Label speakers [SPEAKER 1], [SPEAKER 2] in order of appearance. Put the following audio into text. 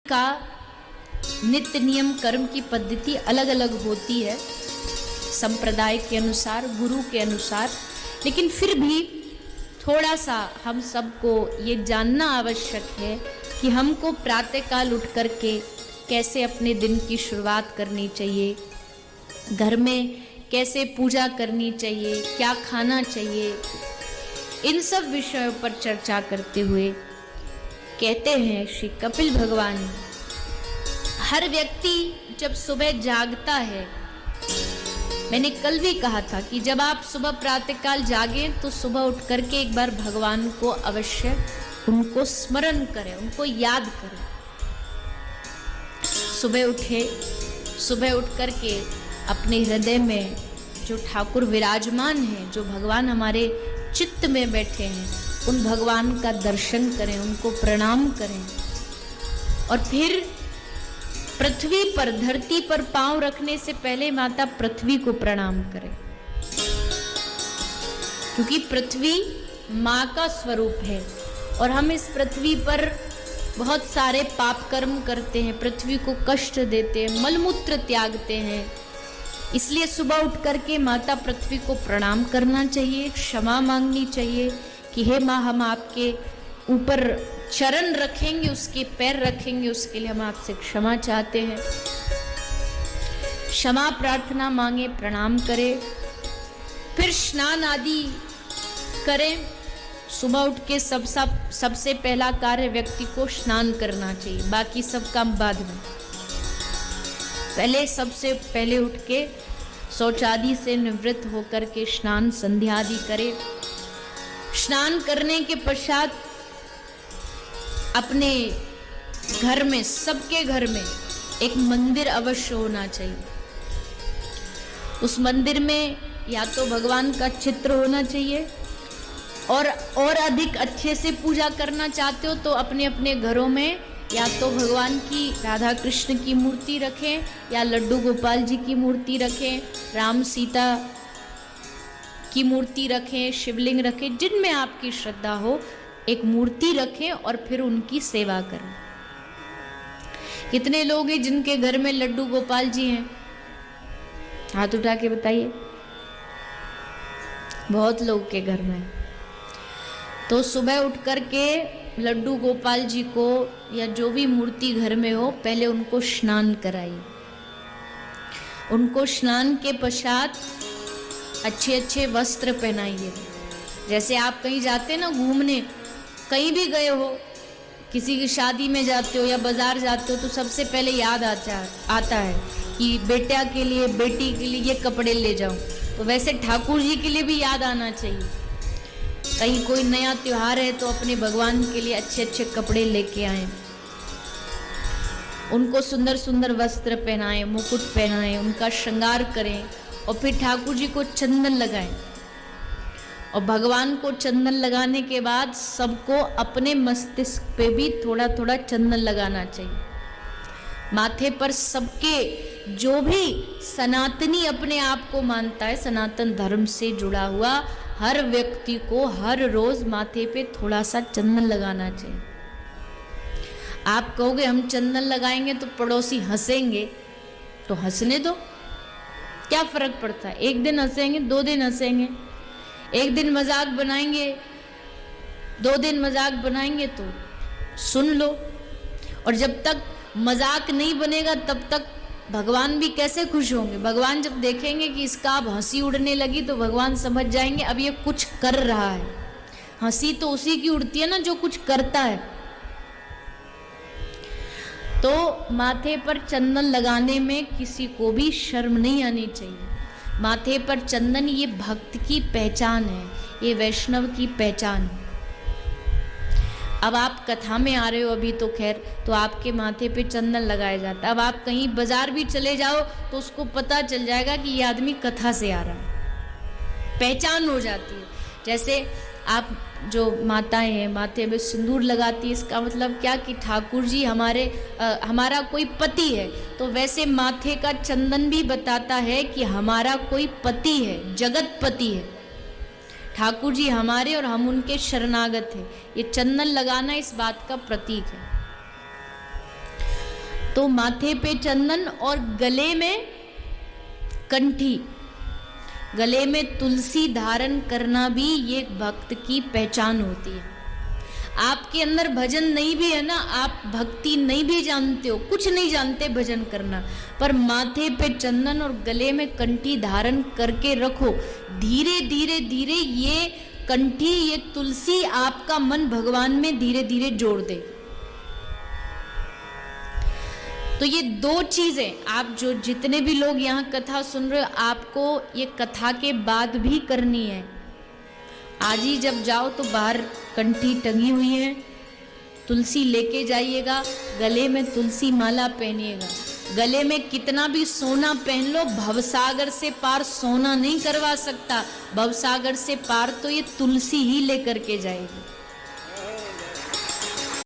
[SPEAKER 1] का नित्य नियम कर्म की पद्धति अलग अलग होती है संप्रदाय के अनुसार, गुरु के अनुसार, लेकिन फिर भी थोड़ा सा हम सबको ये जानना आवश्यक है कि हमको प्रातःकाल उठ करके कैसे अपने दिन की शुरुआत करनी चाहिए, घर में कैसे पूजा करनी चाहिए, क्या खाना चाहिए। इन सब विषयों पर चर्चा करते हुए कहते हैं श्री कपिल भगवान, हर व्यक्ति जब सुबह जागता है, मैंने कल भी कहा था कि जब आप सुबह प्रातःकाल जागें तो सुबह उठ करके एक बार भगवान को अवश्य उनको स्मरण करें, उनको याद करें। सुबह उठे, सुबह उठ करके अपने हृदय में जो ठाकुर विराजमान हैं, जो भगवान हमारे चित्त में बैठे हैं, उन भगवान का दर्शन करें, उनको प्रणाम करें और फिर पृथ्वी पर, धरती पर पांव रखने से पहले माता पृथ्वी को प्रणाम करें, क्योंकि पृथ्वी माँ का स्वरूप है और हम इस पृथ्वी पर बहुत सारे पाप कर्म करते हैं, पृथ्वी को कष्ट देते हैं, मलमूत्र त्यागते हैं। इसलिए सुबह उठ करके माता पृथ्वी को प्रणाम करना चाहिए, क्षमा मांगनी चाहिए कि हे माँ, हम आपके ऊपर चरण रखेंगे, उसके पैर रखेंगे, उसके लिए हम आपसे क्षमा चाहते हैं। क्षमा प्रार्थना मांगे, प्रणाम करें, फिर स्नान आदि करें। सुबह उठ के सबसे पहला कार्य व्यक्ति को स्नान करना चाहिए, बाकी सब काम बाद में। सबसे पहले उठ के शौचादि से निवृत्त होकर के स्नान संध्या आदि करें। स्नान करने के पश्चात अपने घर में, सबके घर में एक मंदिर अवश्य होना चाहिए। उस मंदिर में या तो भगवान का चित्र होना चाहिए और अधिक अच्छे से पूजा करना चाहते हो तो अपने अपने घरों में या तो भगवान की, राधा कृष्ण की मूर्ति रखें या लड्डू गोपाल जी की मूर्ति रखें, राम सीता की मूर्ति रखें, शिवलिंग रखें, जिनमें आपकी श्रद्धा हो एक मूर्ति रखें और फिर उनकी सेवा करें। कितने लोग हैं जिनके घर में लड्डू गोपाल जी हैं? हाथ उठा के बताइए। बहुत लोग के घर में। तो सुबह उठ करके लड्डू गोपाल जी को या जो भी मूर्ति घर में हो, पहले उनको स्नान कराइए। उनको स्नान के पश्चात अच्छे अच्छे वस्त्र पहनाइए। जैसे आप कहीं जाते ना घूमने, कहीं भी गए हो, किसी की शादी में जाते हो या बाजार जाते हो, तो सबसे पहले याद आता है कि बेटा के लिए, बेटी के लिए ये कपड़े ले जाऊं। तो वैसे ठाकुर जी के लिए भी याद आना चाहिए। कहीं कोई नया त्योहार है तो अपने भगवान के लिए अच्छे अच्छे कपड़े लेके आए, उनको सुंदर सुंदर वस्त्र पहनाएं, मुकुट पहनाएं, उनका श्रृंगार करें और फिर ठाकुर जी को चंदन लगाएं। और भगवान को चंदन लगाने के बाद सबको अपने मस्तिष्क पे भी थोड़ा थोड़ा चंदन लगाना चाहिए। माथे पर सबके, जो भी सनातनी अपने आप को मानता है, सनातन धर्म से जुड़ा हुआ हर व्यक्ति को हर रोज माथे पे थोड़ा सा चंदन लगाना चाहिए। आप कहोगे हम चंदन लगाएंगे तो पड़ोसी हंसेंगे, तो हंसने दो, क्या फर्क पड़ता है। एक दिन हंसेंगे, 2 दिन हंसेंगे, एक दिन मजाक बनाएंगे, 2 दिन मजाक बनाएंगे तो सुन लो। और जब तक मजाक नहीं बनेगा तब तक भगवान भी कैसे खुश होंगे। भगवान जब देखेंगे कि इसका अब हंसी उड़ने लगी तो भगवान समझ जाएंगे अब ये कुछ कर रहा है। हंसी तो उसी की उड़ती है ना जो कुछ करता है। तो माथे पर चंदन लगाने में किसी को भी शर्म नहीं आनी चाहिए। माथे पर चंदन ये भक्त की पहचान है, ये वैष्णव की पहचान है। अब आप कथा में आ रहे हो अभी तो खैर, तो आपके माथे पे चंदन लगाया जाता है। अब आप कहीं बाजार भी चले जाओ तो उसको पता चल जाएगा कि ये आदमी कथा से आ रहा है, पहचान हो जाती है। जैसे आप जो माताएं हैं माथे में सिंदूर लगाती है, इसका मतलब क्या कि ठाकुर जी हमारा कोई पति है। तो वैसे माथे का चंदन भी बताता है कि हमारा कोई पति है, जगत पति है। ठाकुर जी हमारे और हम उनके शरणागत हैं। ये चंदन लगाना इस बात का प्रतीक है। तो माथे पे चंदन और गले में कंठी, गले में तुलसी धारण करना भी ये भक्त की पहचान होती है। आपके अंदर भजन नहीं भी है ना, आप भक्ति नहीं भी जानते हो, कुछ नहीं जानते भजन करना, पर माथे पे चंदन और गले में कंठी धारण करके रखो। धीरे धीरे धीरे ये कंठी, ये तुलसी आपका मन भगवान में धीरे धीरे जोड़ दे। तो ये दो चीजें आप जो जितने भी लोग यहाँ कथा सुन रहे हो, आपको ये कथा के बाद भी करनी है। आज ही जब जाओ तो बाहर कंठी टंगी हुई है, तुलसी लेके जाइएगा, गले में तुलसी माला पहनिएगा। गले में कितना भी सोना पहन लो, भवसागर से पार सोना नहीं करवा सकता, भवसागर से पार तो ये तुलसी ही लेकर के जाएगी।